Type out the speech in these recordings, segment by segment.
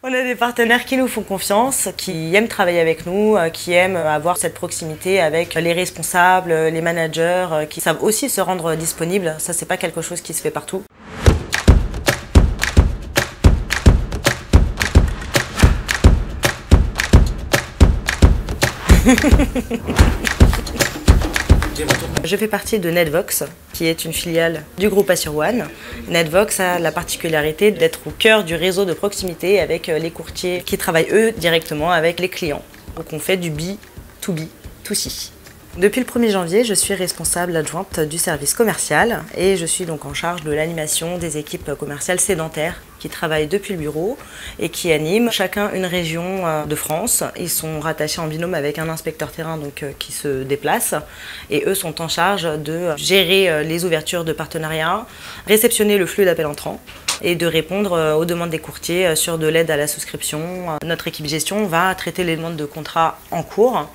On a des partenaires qui nous font confiance, qui aiment travailler avec nous, qui aiment avoir cette proximité avec les responsables, les managers, qui savent aussi se rendre disponibles. Ça, c'est pas quelque chose qui se fait partout. Je fais partie de Netvox, qui est une filiale du groupe Assure One. Netvox a la particularité d'être au cœur du réseau de proximité avec les courtiers qui travaillent eux directement avec les clients. Donc on fait du B2B2C. Depuis le 1er janvier, je suis responsable adjointe du service commercial et je suis donc en charge de l'animation des équipes commerciales sédentaires qui travaillent depuis le bureau et qui animent chacun une région de France. Ils sont rattachés en binôme avec un inspecteur terrain qui se déplace et eux sont en charge de gérer les ouvertures de partenariats, réceptionner le flux d'appels entrants et de répondre aux demandes des courtiers sur de l'aide à la souscription. Notre équipe gestion va traiter les demandes de contrats en cours,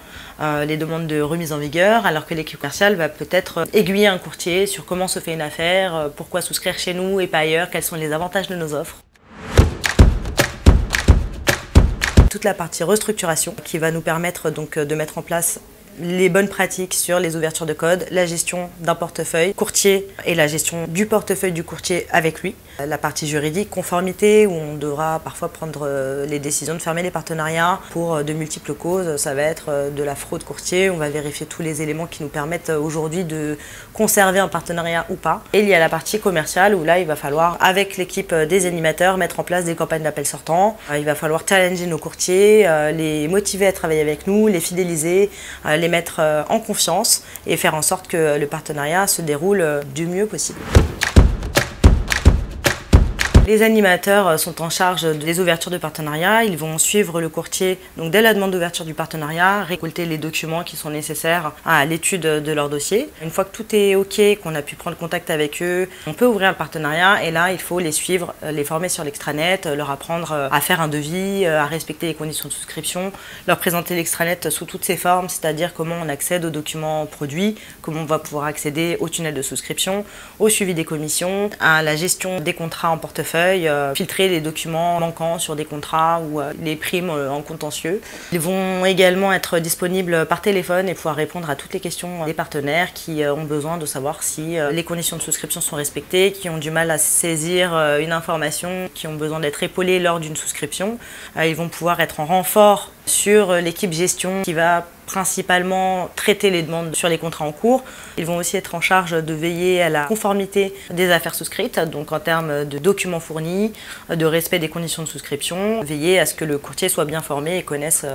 les demandes de remise en vigueur, alors que l'équipe commerciale va peut-être aiguiller un courtier sur comment se fait une affaire, pourquoi souscrire chez nous et pas ailleurs, quels sont les avantages de nos offres. Toute la partie restructuration qui va nous permettre donc de mettre en place les bonnes pratiques sur les ouvertures de code, la gestion d'un portefeuille courtier et la gestion du portefeuille du courtier avec lui. La partie juridique, conformité, où on devra parfois prendre les décisions de fermer les partenariats pour de multiples causes. Ça va être de la fraude courtier, on va vérifier tous les éléments qui nous permettent aujourd'hui de conserver un partenariat ou pas. Et il y a la partie commerciale où là il va falloir, avec l'équipe des animateurs, mettre en place des campagnes d'appels sortants. Il va falloir challenger nos courtiers, les motiver à travailler avec nous, les fidéliser, les mettre en confiance et faire en sorte que le partenariat se déroule du mieux possible. Les animateurs sont en charge des ouvertures de partenariat. Ils vont suivre le courtier donc dès la demande d'ouverture du partenariat, récolter les documents qui sont nécessaires à l'étude de leur dossier. Une fois que tout est OK, qu'on a pu prendre contact avec eux, on peut ouvrir le partenariat et là, il faut les suivre, les former sur l'extranet, leur apprendre à faire un devis, à respecter les conditions de souscription, leur présenter l'extranet sous toutes ses formes, c'est-à-dire comment on accède aux documents produits, comment on va pouvoir accéder au tunnel de souscription, au suivi des commissions, à la gestion des contrats en portefeuille, filtrer les documents manquants sur des contrats ou les primes en contentieux. Ils vont également être disponibles par téléphone et pouvoir répondre à toutes les questions des partenaires qui ont besoin de savoir si les conditions de souscription sont respectées, qui ont du mal à saisir une information, qui ont besoin d'être épaulés lors d'une souscription. Ils vont pouvoir être en renfort sur l'équipe gestion qui va principalement traiter les demandes sur les contrats en cours. Ils vont aussi être en charge de veiller à la conformité des affaires souscrites, donc en termes de documents fournis, de respect des conditions de souscription, veiller à ce que le courtier soit bien formé et connaisse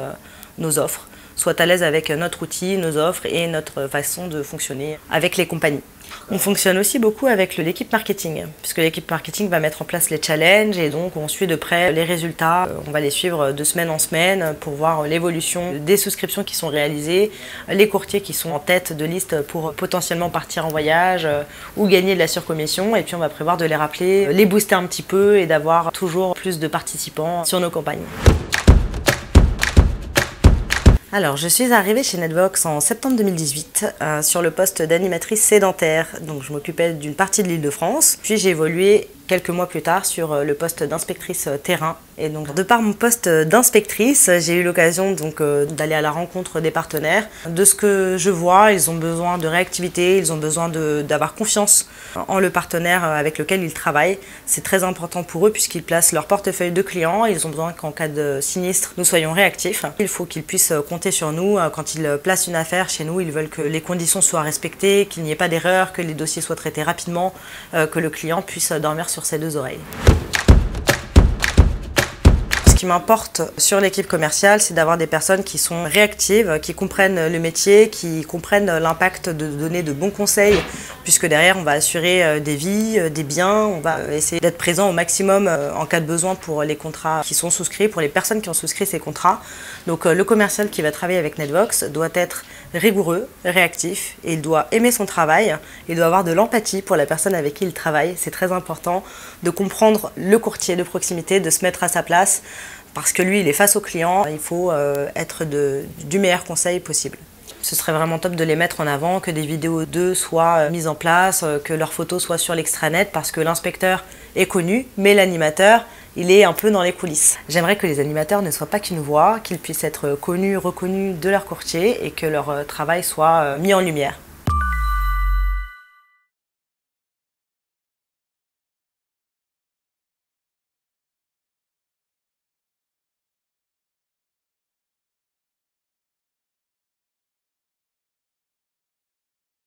nos offres, soit à l'aise avec notre outil, nos offres et notre façon de fonctionner avec les compagnies. On fonctionne aussi beaucoup avec l'équipe marketing, puisque l'équipe marketing va mettre en place les challenges et donc on suit de près les résultats. On va les suivre de semaine en semaine pour voir l'évolution des souscriptions qui sont réalisées, les courtiers qui sont en tête de liste pour potentiellement partir en voyage ou gagner de la surcommission. Et puis on va prévoir de les rappeler, les booster un petit peu et d'avoir toujours plus de participants sur nos campagnes. Alors, je suis arrivée chez Netvox en septembre 2018 sur le poste d'animatrice sédentaire. Donc, je m'occupais d'une partie de l'Île-de-France. Puis, j'ai évolué quelques mois plus tard sur le poste d'inspectrice terrain. Et donc, de par mon poste d'inspectrice, j'ai eu l'occasion donc d'aller à la rencontre des partenaires. De ce que je vois, ils ont besoin de réactivité, ils ont besoin d'avoir confiance en le partenaire avec lequel ils travaillent. C'est très important pour eux puisqu'ils placent leur portefeuille de clients. Ils ont besoin qu'en cas de sinistre, nous soyons réactifs. Il faut qu'ils puissent compter sur nous. Quand ils placent une affaire chez nous, ils veulent que les conditions soient respectées, qu'il n'y ait pas d'erreur, que les dossiers soient traités rapidement, que le client puisse dormir sur ses deux oreilles. Ce qui m'importe sur l'équipe commerciale, c'est d'avoir des personnes qui sont réactives, qui comprennent le métier, qui comprennent l'impact de donner de bons conseils, puisque derrière on va assurer des vies, des biens, on va essayer d'être présent au maximum en cas de besoin pour les contrats qui sont souscrits, pour les personnes qui ont souscrit ces contrats. Donc le commercial qui va travailler avec Netvox doit être rigoureux, réactif, et il doit aimer son travail, il doit avoir de l'empathie pour la personne avec qui il travaille. C'est très important de comprendre le courtier de proximité, de se mettre à sa place, parce que lui, il est face au client, il faut être du meilleur conseil possible. Ce serait vraiment top de les mettre en avant, que des vidéos d'eux soient mises en place, que leurs photos soient sur l'extranet, parce que l'inspecteur est connu, mais l'animateur il est un peu dans les coulisses. J'aimerais que les animateurs ne soient pas qu'une voix, qu'ils puissent être connus, reconnus de leur courtier et que leur travail soit mis en lumière.